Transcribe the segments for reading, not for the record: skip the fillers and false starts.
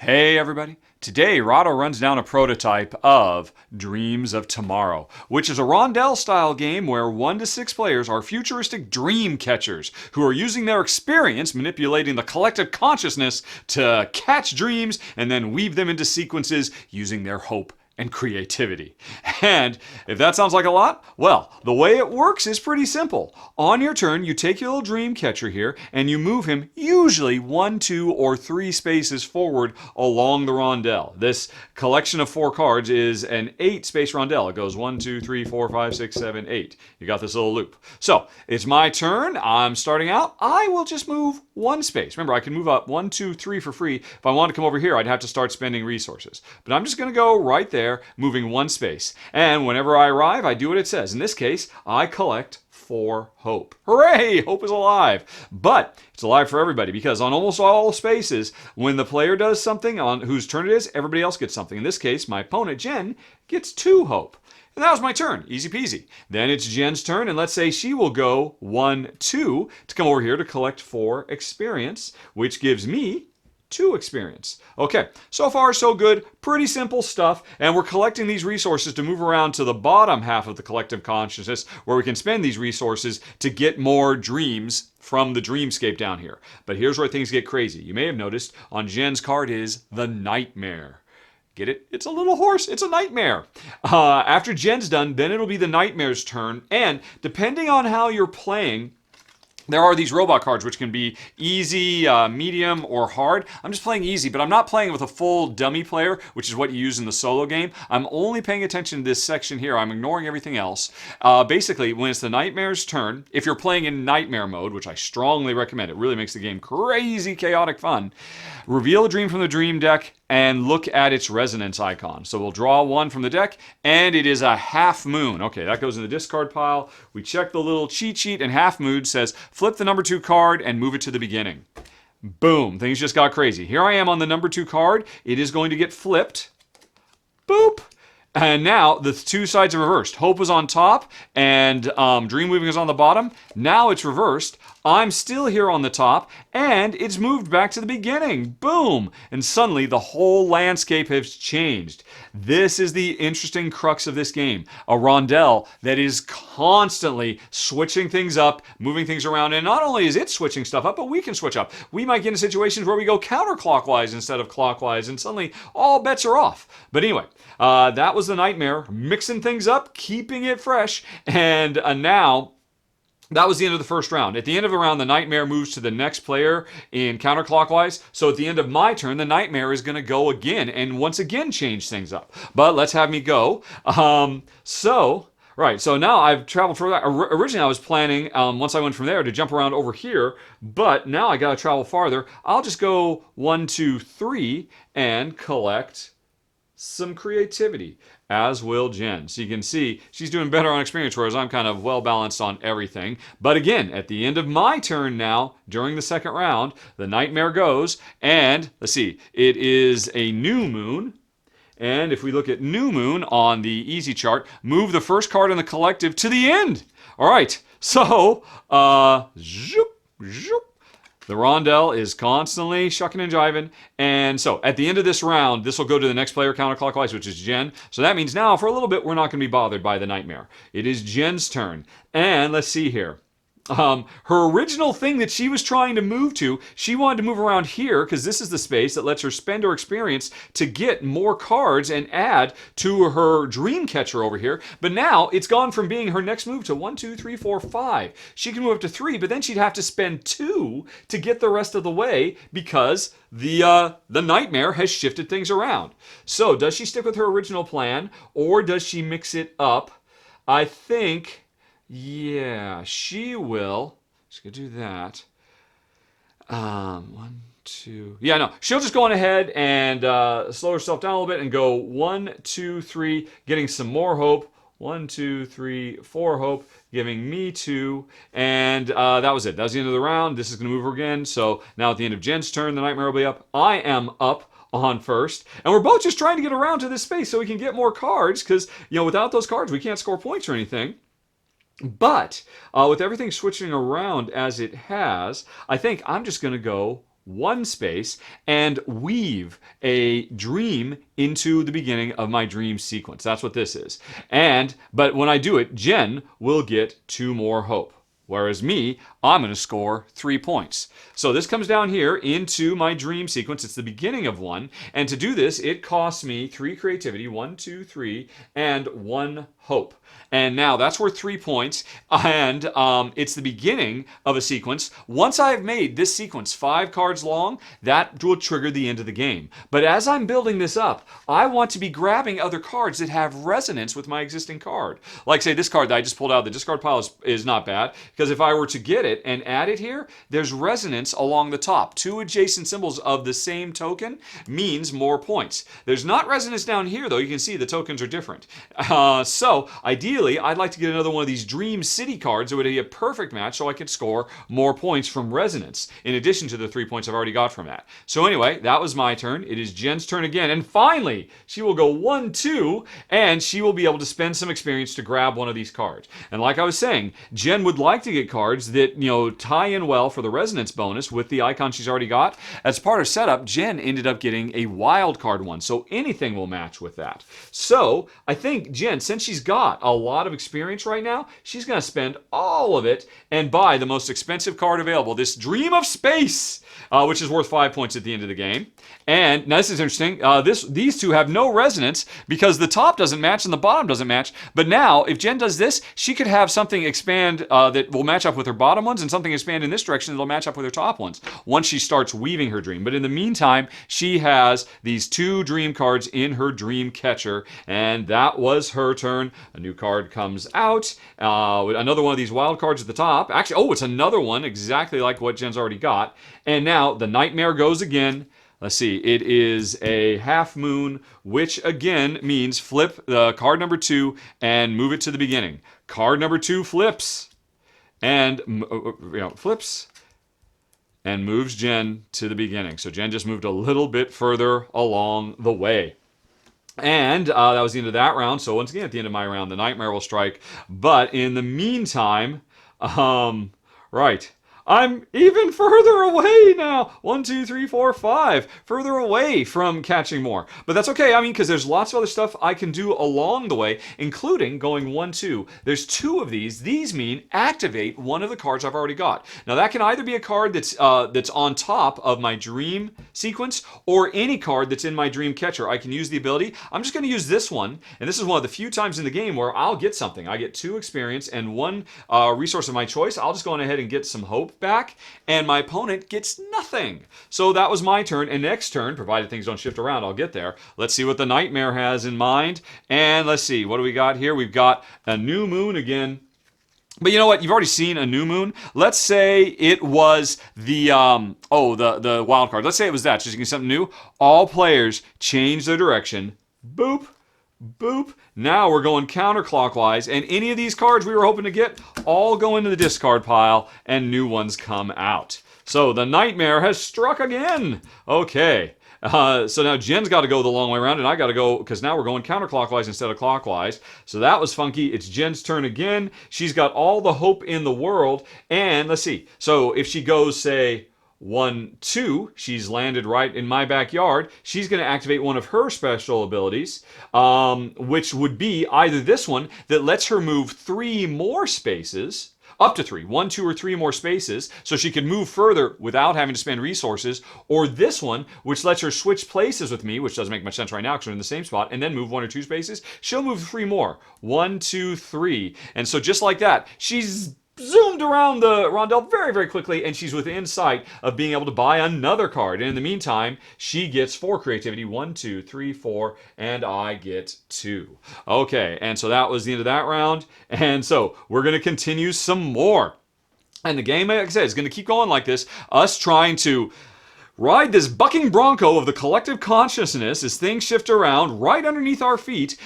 Hey everybody. Today, Rahdo runs down a prototype of Dreams of Tomorrow, which is a rondel-style game where 1 to 6 players are futuristic dream catchers who are using their experience manipulating the collective consciousness to catch dreams and then weave them into sequences using their hope and creativity. And if that sounds like a lot, well, the way it works is pretty simple. On your turn, you take your little dream catcher here and you move him usually 1, 2, or 3 spaces forward along the rondel. This collection of 4 cards is an 8-space rondel. It goes 1, 2, 3, 4, 5, 6, 7, 8. You got this little loop. So it's my turn. I'm starting out. I will just move 1 space. Remember, I can move up 1, 2, 3 for free. If I want to come over here, I'd have to start spending resources. But I'm just going to go right there, moving 1 space. And whenever I arrive, I do what it says. In this case, I collect 4 hope. Hooray! Hope is alive. But it's alive for everybody because on almost all spaces, when the player does something on whose turn it is, everybody else gets something. In this case, my opponent, Jen, gets 2 hope. And that was my turn. Easy peasy. Then it's Jen's turn, and let's say she will go 1, 2 to come over here to collect 4 experience, which gives me 2 experience. Okay, so far so good. Pretty simple stuff. And we're collecting these resources to move around to the bottom half of the collective consciousness where we can spend these resources to get more dreams from the dreamscape down here. But here's where things get crazy. You may have noticed on Jen's card is the Nightmare. Get it? It's a little horse. It's a nightmare. After Jen's done, then it'll be the Nightmare's turn. And depending on how you're playing, there are these robot cards which can be easy, medium, or hard. I'm just playing easy, but I'm not playing with a full dummy player, which is what you use in the solo game. I'm only paying attention to this section here. I'm ignoring everything else. Basically, when it's the Nightmare's turn, if you're playing in Nightmare mode, which I strongly recommend, it really makes the game crazy, chaotic fun, reveal a dream from the dream deck and look at its resonance icon. So we'll draw 1 from the deck, and it is a half moon. Okay, that goes in the discard pile. We check the little cheat sheet, and half moon says, flip the number 2 card and move it to the beginning. Boom, things just got crazy. Here I am on the number 2 card. It is going to get flipped. Boop. And now the 2 sides are reversed. Hope is on top and Dream Weaving is on the bottom. Now it's reversed. I'm still here on the top and it's moved back to the beginning. Boom! And suddenly the whole landscape has changed. This is the interesting crux of this game. A rondel that is constantly switching things up, moving things around. And not only is it switching stuff up, but we can switch up. We might get into situations where we go counterclockwise instead of clockwise and suddenly all bets are off. But anyway, that was the Nightmare, mixing things up, keeping it fresh, and now that was the end of the first round. At the end of the round, the Nightmare moves to the next player in counterclockwise. So at the end of my turn, the Nightmare is going to go again and once again change things up. But let's have me go. Right, so now I've traveled further. Originally, I was planning, once I went from there, to jump around over here. But now I got to travel farther. I'll just go 1, 2, 3 and collect some creativity, as will Jen. So you can see she's doing better on experience, whereas I'm kind of well balanced on everything. But again, at the end of my turn now, during the second round, the Nightmare goes, and let's see, it is a new moon. And if we look at new moon on the easy chart, move the first card in the collective to the end. All right, so, zoop, zoop. The rondel is constantly shucking and jiving. And so at the end of this round, this will go to the next player counterclockwise, which is Jen. So that means now for a little bit, we're not going to be bothered by the Nightmare. It is Jen's turn. And let's see here. Her original thing that she was trying to move to, she wanted to move around here because this is the space that lets her spend her experience to get more cards and add to her dream catcher over here. But now it's gone from being her next move to 1, 2, 3, 4, 5. She can move up to 3, but then she'd have to spend 2 to get the rest of the way because the Nightmare has shifted things around. So does she stick with her original plan or does she mix it up? I think... yeah, she will. She's going to do that. 1, 2... yeah, no. She'll just go on ahead and slow herself down a little bit and go 1, 2, 3, getting some more hope. 1, 2, 3, 4 hope, giving me 2. And that was it. That was the end of the round. This is going to move her again. So now at the end of Jen's turn, the Nightmare will be up. I am up on first. And we're both just trying to get around to this space so we can get more cards because, without those cards, we can't score points or anything. But with everything switching around as it has, I think I'm just going to go one space and weave a dream into the beginning of my dream sequence. That's what this is. But when I do it, Jen will get 2 more hope. Whereas me, I'm going to score 3 points. So this comes down here into my dream sequence. It's the beginning of one. And to do this, it costs me 3 creativity, 1, 2, 3, and 1 hope. And now that's worth 3 points. And it's the beginning of a sequence. Once I've made this sequence 5 cards long, that will trigger the end of the game. But as I'm building this up, I want to be grabbing other cards that have resonance with my existing card. Like, say, this card that I just pulled out, the discard pile is not bad. Because if I were to get it and add it here, there's resonance along the top. 2 adjacent symbols of the same token means more points. There's not resonance down here, though. You can see the tokens are different. So, ideally, I'd like to get another one of these Dream City cards that would be a perfect match so I could score more points from resonance, in addition to the 3 points I've already got from that. So anyway, that was my turn. It is Jen's turn again. And finally, she will go 1, 2, and she will be able to spend some experience to grab one of these cards. And like I was saying, Jen would like to get cards that, tie in well for the resonance bonus with the icon she's already got. As part of setup, Jen ended up getting a wild card one, so anything will match with that. So I think Jen, since she's got a lot of experience right now, she's going to spend all of it and buy the most expensive card available, this Dream of Space, which is worth 5 points at the end of the game. And now this is interesting. These two have no resonance because the top doesn't match and the bottom doesn't match. But now, if Jen does this, she could have something expand that will match up with her bottom ones and something expand in this direction that will match up with her top ones once she starts weaving her dream. But in the meantime, she has these 2 dream cards in her dream catcher, and that was her turn. A new card comes out. Another one of these wild cards at the top. Actually, it's another one exactly like what Jen's already got. And now the Nightmare goes again. Let's see, it is a half moon, which again means flip the card number 2 and move it to the beginning. Card number 2 flips and flips and moves Jen to the beginning. So Jen just moved a little bit further along the way. And that was the end of that round. So once again, at the end of my round, the Nightmare will strike. But in the meantime, right. I'm even further away now. 1, 2, 3, 4, 5. Further away from catching more. But that's okay, because there's lots of other stuff I can do along the way, including going 1, 2. There's 2 of these. These mean activate one of the cards I've already got. Now that can either be a card that's on top of my dream sequence, or any card that's in my dream catcher. I can use the ability. I'm just going to use this one, and this is one of the few times in the game where I'll get something. I get 2 experience and 1 resource of my choice. I'll just go on ahead and get some hope back, and my opponent gets nothing. So that was my turn, and next turn, provided things don't shift around, I'll get there. Let's see what the Nightmare has in mind, and let's see, what do we got here? We've got a new moon again. But you know what? You've already seen a new moon. Let's say it was the wild card. Let's say it was that. Just to get something new. All players change their direction. Boop. Boop. Now we're going counterclockwise, and any of these cards we were hoping to get all go into the discard pile, and new ones come out. So the Nightmare has struck again. Okay. So now Jen's got to go the long way around, and I got to go, because now we're going counterclockwise instead of clockwise. So that was funky. It's Jen's turn again. She's got all the hope in the world, and let's see. So if she goes, say, 1, 2, she's landed right in my backyard. She's going to activate one of her special abilities, which would be either this one that lets her move 3 more spaces, up to 3, 1, 2, or 3 more spaces, so she can move further without having to spend resources, or this one, which lets her switch places with me, which doesn't make much sense right now because we're in the same spot, and then move 1 or 2 spaces. She'll move 3 more. 1, 2, 3. And so just like that, she's zoomed around the rondel very, very quickly, and she's within sight of being able to buy another card. And in the meantime, she gets 4 creativity. 1, 2, 3, 4, and I get 2. Okay, and so that was the end of that round. And so we're going to continue some more. And the game, like I said, is going to keep going like this. Us trying to ride this bucking bronco of the collective consciousness as things shift around right underneath our feet,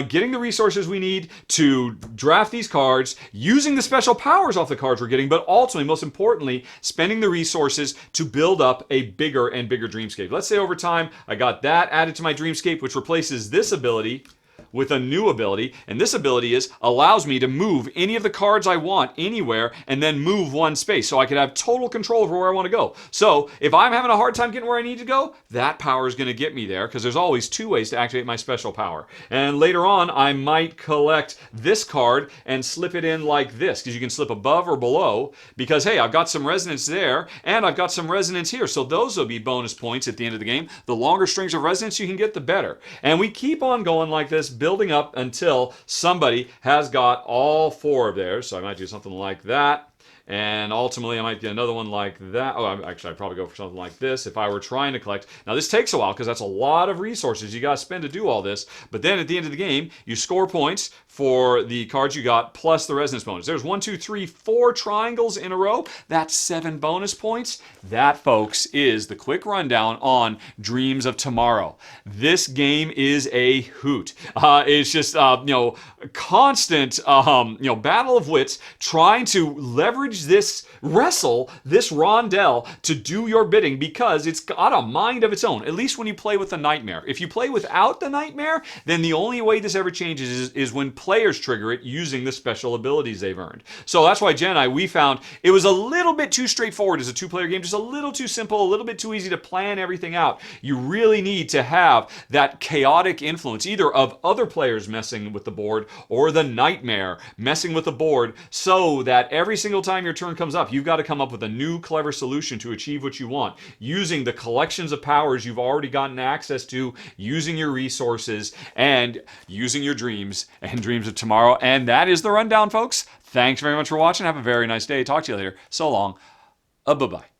getting the resources we need to draft these cards, using the special powers off the cards we're getting, but ultimately, most importantly, spending the resources to build up a bigger and bigger dreamscape. Let's say over time, I got that added to my dreamscape, which replaces this ability with a new ability, and this ability allows me to move any of the cards I want anywhere and then move one space, so I can have total control over where I want to go. So if I'm having a hard time getting where I need to go, that power is going to get me there, because there's always 2 ways to activate my special power. And later on, I might collect this card and slip it in like this, because you can slip above or below, because hey, I've got some resonance there and I've got some resonance here, so those will be bonus points at the end of the game. The longer strings of resonance you can get, the better. And we keep on going like this, building up until somebody has got all 4 of theirs. So I might do something like that. And ultimately, I might get another one like that. Oh, actually, I'd probably go for something like this if I were trying to collect. Now, this takes a while because that's a lot of resources you got to spend to do all this. But then at the end of the game, you score points for the cards you got plus the resonance bonus. There's 1, 2, 3, 4 triangles in a row. That's 7 bonus points. That, folks, is the quick rundown on Dreams of Tomorrow. This game is a hoot. It's just, constant, battle of wits trying to leverage this rondel to do your bidding, because it's got a mind of its own, at least when you play with the Nightmare. If you play without the Nightmare, then the only way this ever changes is when players trigger it using the special abilities they've earned. So that's why Jen and I, we found it was a little bit too straightforward as a 2-player game, just a little too simple, a little bit too easy to plan everything out. You really need to have that chaotic influence, either of other players messing with the board or the Nightmare messing with the board, so that every single time your turn comes up, you've got to come up with a new clever solution to achieve what you want, using the collections of powers you've already gotten access to, using your resources, and using your dreams and Dreams of Tomorrow. And that is the rundown, folks. Thanks very much for watching. Have a very nice day. Talk to you later. So long. Bye-bye.